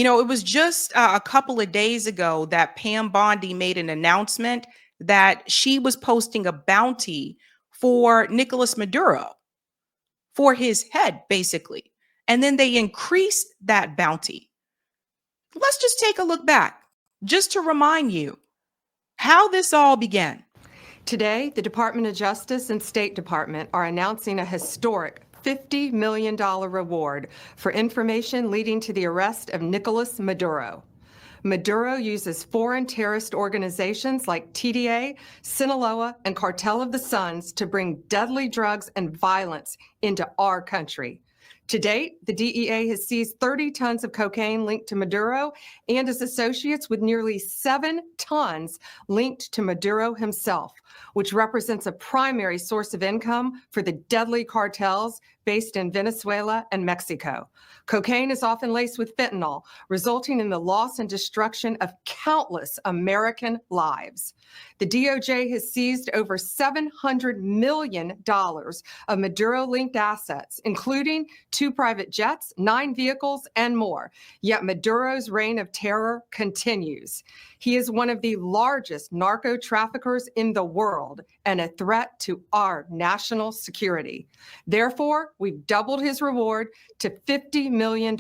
It was just a couple of days ago that Pam Bondi made an announcement that she was posting a bounty for Nicolas Maduro, for his head, basically. And then they increased that bounty. Let's just take a look back, just to remind you how this all began. Today, the Department of Justice and State Department are announcing a historic $50 million reward for information leading to the arrest of Nicolas Maduro. Maduro uses foreign terrorist organizations like TDA, Sinaloa, and Cartel of the Suns to bring deadly drugs and violence into our country. To date, the DEA has seized 30 tons of cocaine linked to Maduro and his associates, with nearly 7 tons linked to Maduro himself, which represents a primary source of income for the deadly cartels based in Venezuela and Mexico. Cocaine is often laced with fentanyl, resulting in the loss and destruction of countless American lives. The DOJ has seized over $700 million of Maduro-linked assets, including 2 private jets, 9 vehicles, and more. Yet Maduro's reign of terror continues. He is one of the largest narco traffickers in the world and a threat to our national security. Therefore, we've doubled his reward to $50 million.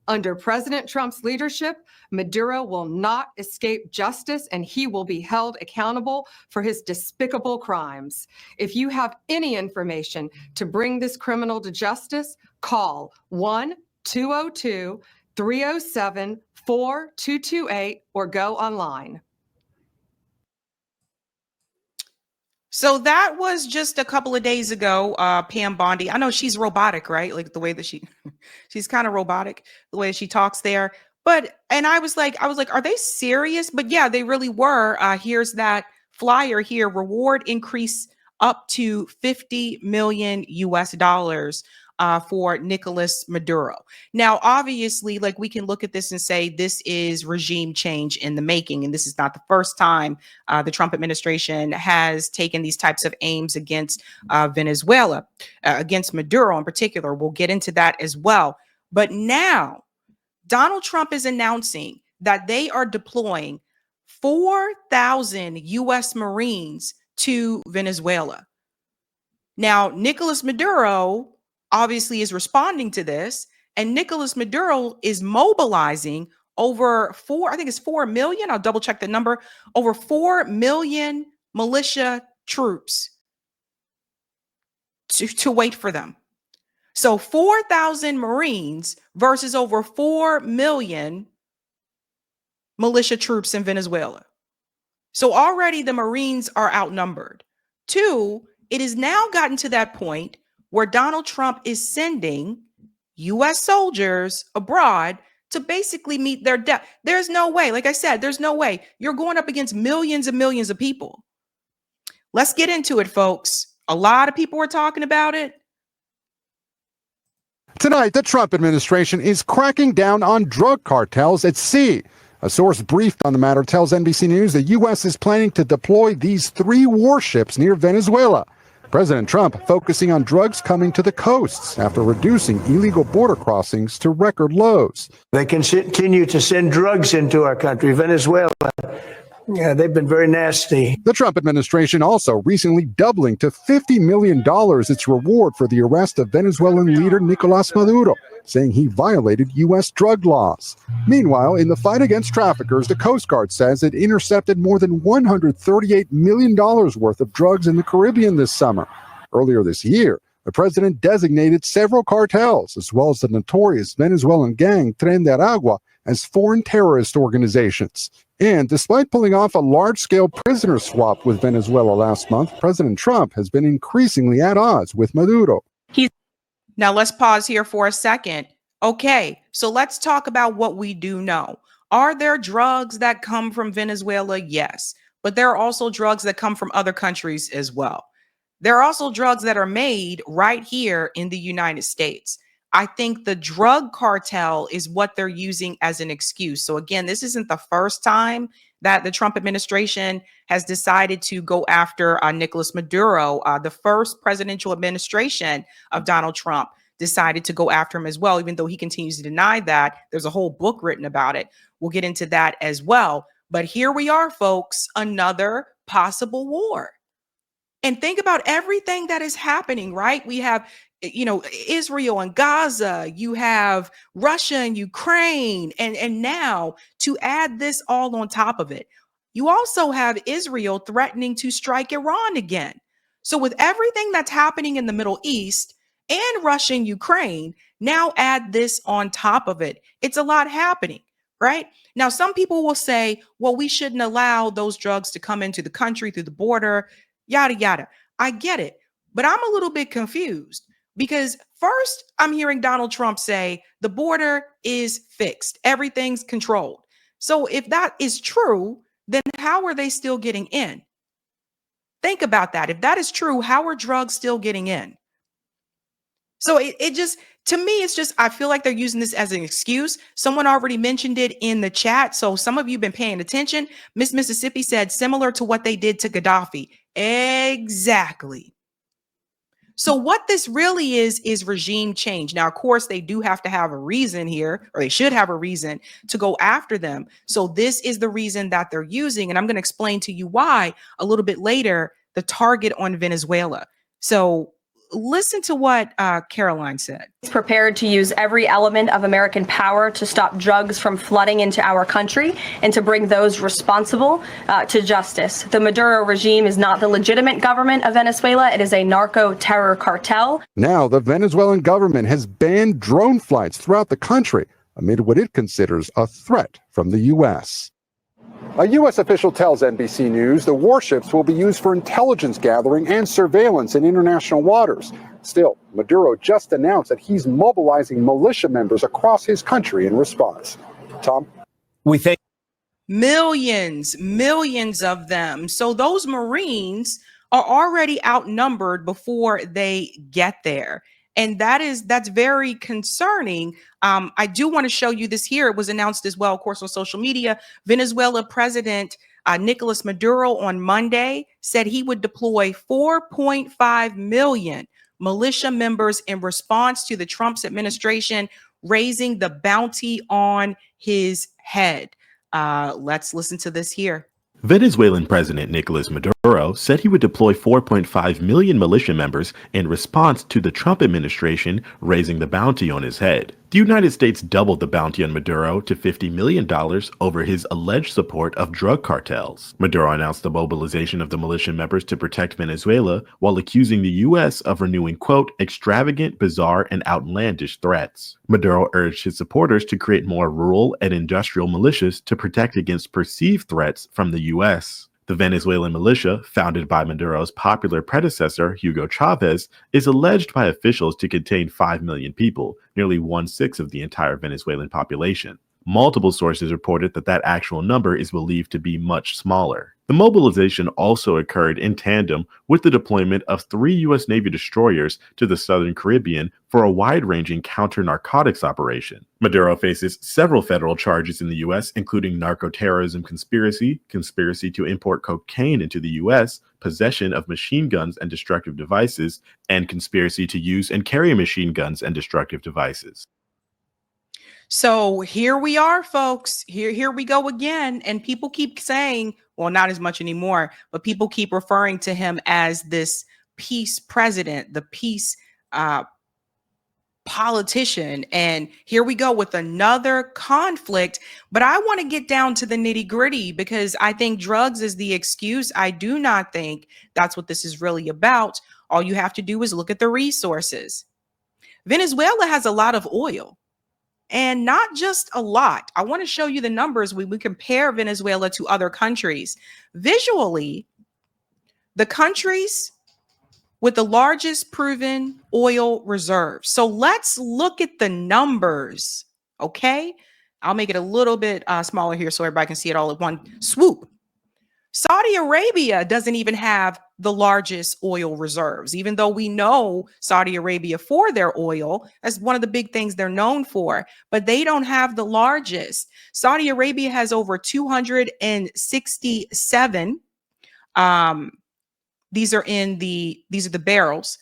Under President Trump's leadership, Maduro will not escape justice, and he will be held accountable for his despicable crimes. If you have any information to bring this criminal to justice, call 1-202-307-4228 or go online. So that was just a couple of days ago. Pam Bondi, I know she's robotic, right? Like the way that she's kind of robotic, the way she talks there. And I was like, are they serious? But yeah, they really were. Here's that flyer here: reward increase up to 50 million US dollars for Nicolas Maduro. Now, obviously, like, we can look at this and say this is regime change in the making. And this is not the first time the Trump administration has taken these types of aims against Venezuela, against Maduro in particular. We'll get into that as well. But now Donald Trump is announcing that they are deploying 4,000 US Marines to Venezuela. Now, Nicolas Maduro obviously is responding to this, and Nicolas Maduro is mobilizing over 4 million. I'll double check the number. Over 4 million militia troops to wait for them. So 4,000 Marines versus over 4 million militia troops in Venezuela. So already the Marines are outnumbered. 2, it has now gotten to that point where Donald Trump is sending U.S. soldiers abroad to basically meet their death. There's no way, like I said, there's no way. You're going up against millions and millions of people. Let's get into it, folks. A lot of people are talking about it. Tonight, the Trump administration is cracking down on drug cartels at sea. A source briefed on the matter tells NBC News the U.S. is planning to deploy these 3 warships near Venezuela. President Trump focusing on drugs coming to the coasts after reducing illegal border crossings to record lows. They can continue to send drugs into our country, Venezuela. Yeah, they've been very nasty. The Trump administration also recently doubling to $50 million its reward for the arrest of Venezuelan leader Nicolas Maduro, saying he violated U.S. drug laws. Meanwhile, in the fight against traffickers, the Coast Guard says it intercepted more than $138 million worth of drugs in the Caribbean this summer. Earlier this year, the president designated several cartels, as well as the notorious Venezuelan gang Tren de Aragua, as foreign terrorist organizations. And despite pulling off a large-scale prisoner swap with Venezuela last month, President Trump has been increasingly at odds with Maduro. Now, let's pause here for a second. Okay, so let's talk about what we do know. Are there drugs that come from Venezuela? Yes, but there are also drugs that come from other countries as well. There are also drugs that are made right here in the United States. I think the drug cartel is what they're using as an excuse. So again, this isn't the first time that the Trump administration has decided to go after Nicolas Maduro. The first presidential administration of Donald Trump decided to go after him as well, even though he continues to deny that. There's a whole book written about it. We'll get into that as well. But here we are, folks, another possible war. And think about everything that is happening, right? We have, Israel and Gaza, you have Russia and Ukraine, and now to add this all on top of it, you also have Israel threatening to strike Iran again. So with everything that's happening in the Middle East and Russia and Ukraine, now add this on top of it. It's a lot happening, right? Now, some people will say, well, we shouldn't allow those drugs to come into the country through the border, yada, yada. I get it, but I'm a little bit confused because first I'm hearing Donald Trump say the border is fixed, everything's controlled. So if that is true, then how are they still getting in? Think about that. If that is true, how are drugs still getting in? So it just, to me, it's just, I feel like they're using this as an excuse. Someone already mentioned it in the chat. So some of you have been paying attention. Miss Mississippi said similar to what they did to Gaddafi. Exactly. So what this really is regime change. Now, of course, they do have to have a reason here, or they should have a reason to go after them. So this is the reason that they're using. And I'm going to explain to you why a little bit later, the target on Venezuela. So listen to what Caroline said. It's prepared to use every element of American power to stop drugs from flooding into our country and to bring those responsible to justice. The Maduro regime is not the legitimate government of Venezuela. It is a narco-terror cartel. Now, the Venezuelan government has banned drone flights throughout the country amid what it considers a threat from the U.S. A U.S. official tells NBC News the warships will be used for intelligence gathering and surveillance in international waters. Still, Maduro just announced that he's mobilizing militia members across his country in response. Tom? We think millions of them. So those Marines are already outnumbered before they get there. And that's very concerning. I do want to show you this here. It was announced as well, of course, on social media. Venezuela President Nicolas Maduro on Monday said he would deploy 4.5 million militia members in response to the Trump's administration raising the bounty on his head. Let's listen to this here. Venezuelan President Nicolas Maduro said he would deploy 4.5 million militia members in response to the Trump administration raising the bounty on his head. The United States doubled the bounty on Maduro to $50 million over his alleged support of drug cartels. Maduro announced the mobilization of the militia members to protect Venezuela while accusing the U.S. of renewing, quote, extravagant, bizarre, and outlandish threats. Maduro urged his supporters to create more rural and industrial militias to protect against perceived threats from the U.S. The Venezuelan militia, founded by Maduro's popular predecessor, Hugo Chavez, is alleged by officials to contain 5 million people, nearly 1/6 of the entire Venezuelan population. Multiple sources reported that that actual number is believed to be much smaller. The mobilization also occurred in tandem with the deployment of 3 U.S. Navy destroyers to the Southern Caribbean for a wide-ranging counter-narcotics operation. Maduro faces several federal charges in the U.S., including narco-terrorism conspiracy, conspiracy to import cocaine into the U.S., possession of machine guns and destructive devices, and conspiracy to use and carry machine guns and destructive devices. So here we are, folks. Here we go again. And people keep saying, well, not as much anymore, but people keep referring to him as this peace president, the peace politician. And here we go with another conflict. But I want to get down to the nitty gritty because I think drugs is the excuse. I do not think that's what this is really about. All you have to do is look at the resources. Venezuela has a lot of oil. And not just a lot. I want to show you the numbers when we compare Venezuela to other countries. Visually, the countries with the largest proven oil reserves. So let's look at the numbers, okay? I'll make it a little bit smaller here so everybody can see it all at one swoop. Saudi Arabia doesn't even have the largest oil reserves, even though we know Saudi Arabia for their oil. That's one of the big things they're known for, but they don't have the largest. Saudi Arabia has over 267. These are the barrels.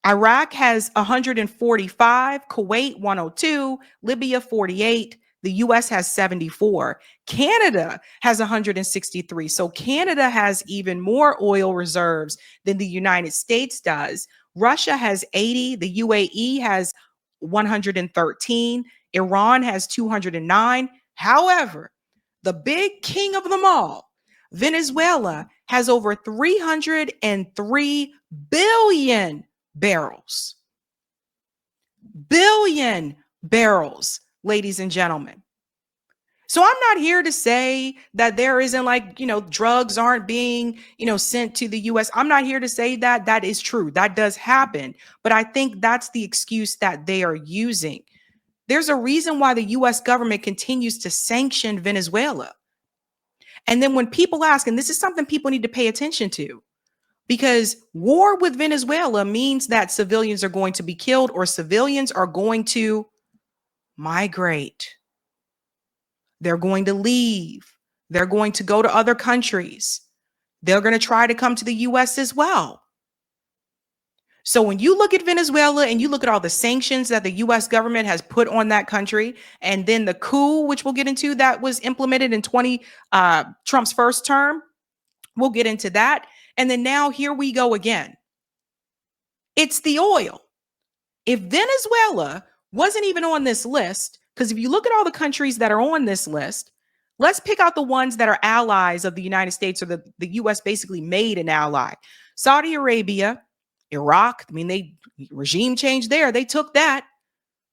Iraq has 145, Kuwait 102, Libya 48, the US has 74. Canada has 163. So Canada has even more oil reserves than the United States does. Russia has 80, the UAE has 113, Iran has 209. However, the big king of them all, Venezuela, has over 303 billion barrels. Billion barrels, ladies and gentlemen. So I'm not here to say that there isn't drugs aren't being, sent to the US. I'm not here to say that that is true. That does happen. But I think that's the excuse that they are using. There's a reason why the US government continues to sanction Venezuela. And then when people ask, and this is something people need to pay attention to, because war with Venezuela means that civilians are going to be killed or civilians are going to migrate. They're going to leave. They're going to go to other countries. They're going to try to come to the US as well. So when you look at Venezuela and you look at all the sanctions that the US government has put on that country, and then the coup, which we'll get into, that was implemented in Trump's first term, we'll get into that. And then now here we go again. It's the oil. If Venezuela wasn't even on this list, because if you look at all the countries that are on this list, let's pick out the ones that are allies of the United States, or the US basically made an ally. Saudi Arabia, Iraq, they regime change there. They took that.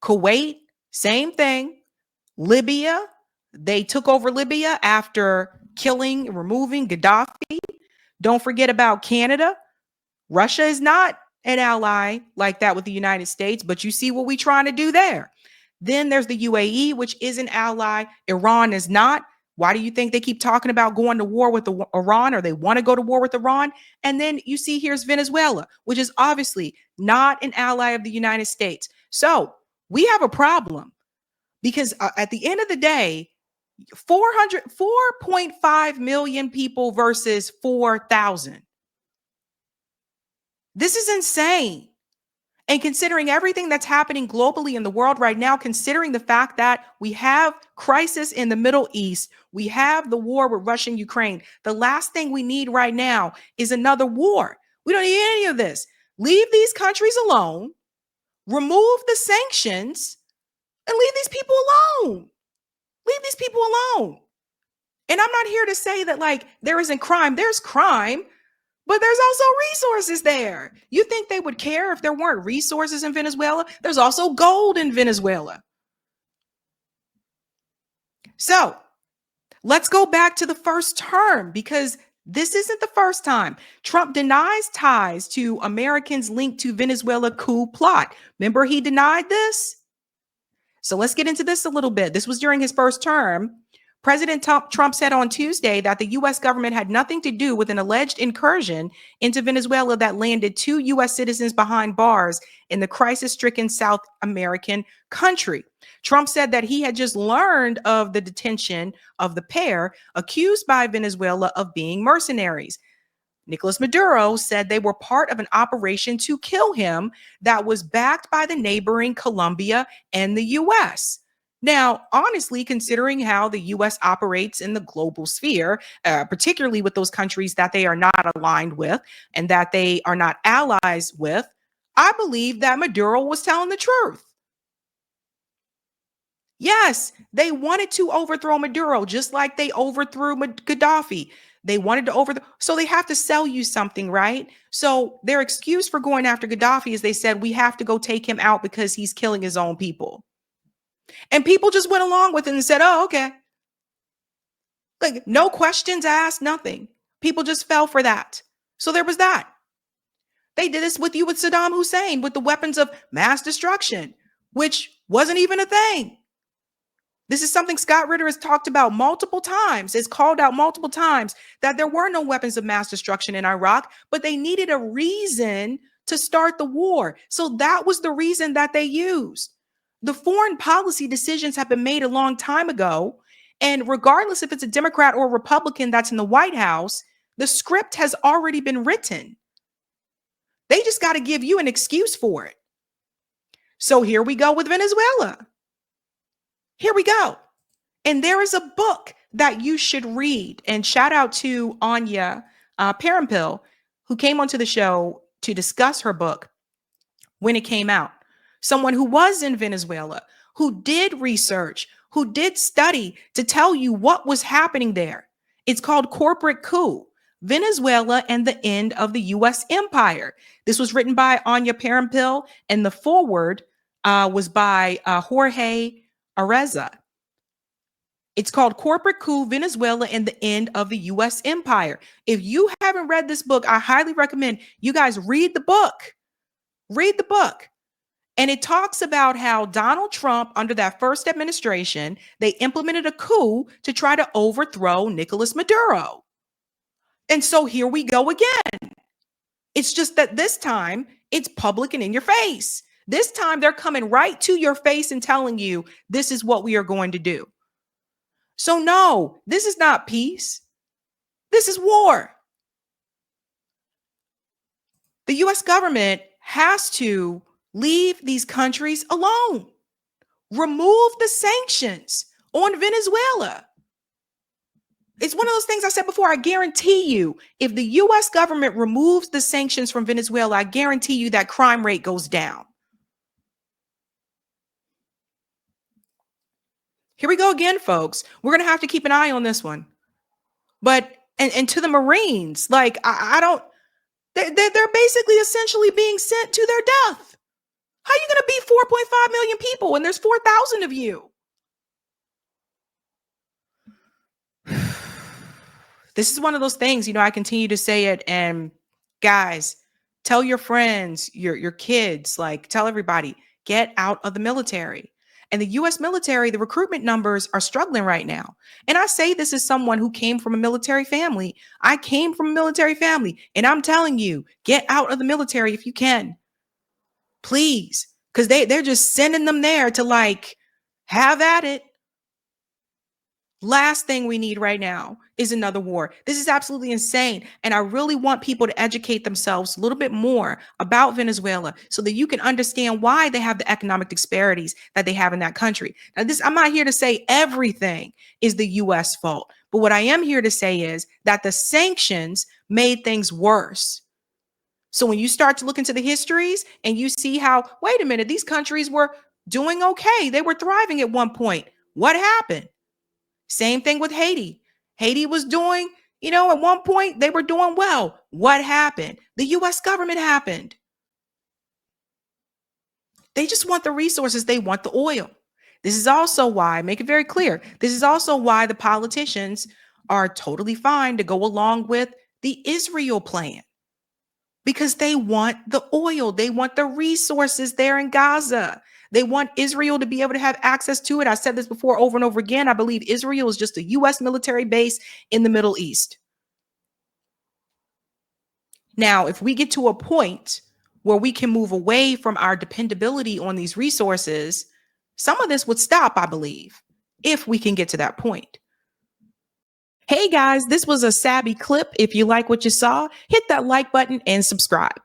Kuwait, same thing. Libya, they took over Libya after killing and removing Gaddafi. Don't forget about Canada. Russia is not an ally like that with the United States, but you see what we're trying to do there. Then there's the UAE, which is an ally. Iran is not. Why do you think they keep talking about going to war with Iran, or they want to go to war with Iran? And then you see here's Venezuela, which is obviously not an ally of the United States. So we have a problem because at the end of the day, 4.5 million people versus 4,000. This is insane. And considering everything that's happening globally in the world right now, considering the fact that we have crisis in the Middle East, we have the war with Russia and Ukraine, the last thing we need right now is another war. We don't need any of this. Leave these countries alone, remove the sanctions, and leave these people alone. Leave these people alone. And I'm not here to say that there isn't crime. There's crime. But there's also resources there. You think they would care if there weren't resources in Venezuela? There's also gold in Venezuela. So let's go back to the first term, because this isn't the first time. Trump denies ties to Americans linked to Venezuela coup plot. Remember, he denied this? So let's get into this a little bit. This was during his first term. President Trump said on Tuesday that the U.S. government had nothing to do with an alleged incursion into Venezuela that landed 2 U.S. citizens behind bars in the crisis-stricken South American country. Trump said that he had just learned of the detention of the pair accused by Venezuela of being mercenaries. Nicolas Maduro said they were part of an operation to kill him that was backed by the neighboring Colombia and the U.S. Now, honestly, considering how the U.S. operates in the global sphere, particularly with those countries that they are not aligned with and that they are not allies with, I believe that Maduro was telling the truth. Yes, they wanted to overthrow Maduro just like they overthrew Gaddafi. They wanted to overthrow, so they have to sell you something, right? So their excuse for going after Gaddafi is they said, we have to go take him out because he's killing his own people. And people just went along with it and said, oh, okay. No questions asked, nothing. People just fell for that. So there was that. They did this with Saddam Hussein with the weapons of mass destruction, which wasn't even a thing. This is something Scott Ritter has talked about multiple times. It's called out multiple times that there were no weapons of mass destruction in Iraq, but they needed a reason to start the war. So that was the reason that they used. The foreign policy decisions have been made a long time ago. And regardless if it's a Democrat or a Republican that's in the White House, the script has already been written. They just got to give you an excuse for it. So here we go with Venezuela. Here we go. And there is a book that you should read. And shout out to Anya Parampil, who came onto the show to discuss her book when it came out. Someone who was in Venezuela, who did research, who did study to tell you what was happening there. It's called Corporate Coup, Venezuela and the End of the U.S. Empire. This was written by Anya Parampil, and the foreword was by Jorge Areza. It's called Corporate Coup, Venezuela and the End of the U.S. Empire. If you haven't read this book, I highly recommend you guys read the book. Read the book. And it talks about how Donald Trump, under that first administration, they implemented a coup to try to overthrow Nicolas Maduro. And so here we go again. It's just that this time it's public and in your face. This time they're coming right to your face and telling you this is what we are going to do. So no, this is not peace. This is war. The U.S. government has to leave these countries alone. Remove the sanctions on Venezuela. It's one of those things I said before. I guarantee you, if the U.S. government removes the sanctions from Venezuela, I guarantee you that crime rate goes down. Here we go again, folks. We're going to have to keep an eye on this one. But, and to the Marines, like, I don't, they're basically essentially being sent to their death. How are you going to beat 4.5 million people when there's 4,000 of you? This is one of those things, I continue to say it. And guys, tell your friends, your kids, like tell everybody, get out of the military. And the U.S. military, the recruitment numbers are struggling right now. And I say this as someone who came from a military family. I came from a military family. And I'm telling you, get out of the military if you can. Please. Because they're just sending them there to like have at it. Last thing we need right now is another war. This is absolutely insane. And I really want people to educate themselves a little bit more about Venezuela so that you can understand why they have the economic disparities that they have in that country. Now, I'm not here to say everything is the U.S. fault, but what I am here to say is that the sanctions made things worse. So when you start to look into the histories and you see how, wait a minute, these countries were doing okay. They were thriving at one point. What happened? Same thing with Haiti. Haiti was doing, at one point they were doing well. What happened? The U.S. government happened. They just want the resources. They want the oil. This is also why, make it very clear, this is also why the politicians are totally fine to go along with the Israel plan. Because they want the oil. They want the resources there in Gaza. They want Israel to be able to have access to it. I said this before over and over again. I believe Israel is just a U.S. military base in the Middle East. Now, if we get to a point where we can move away from our dependability on these resources, some of this would stop, I believe, if we can get to that point. Hey guys, this was a Sabby clip. If you like what you saw, hit that like button and subscribe.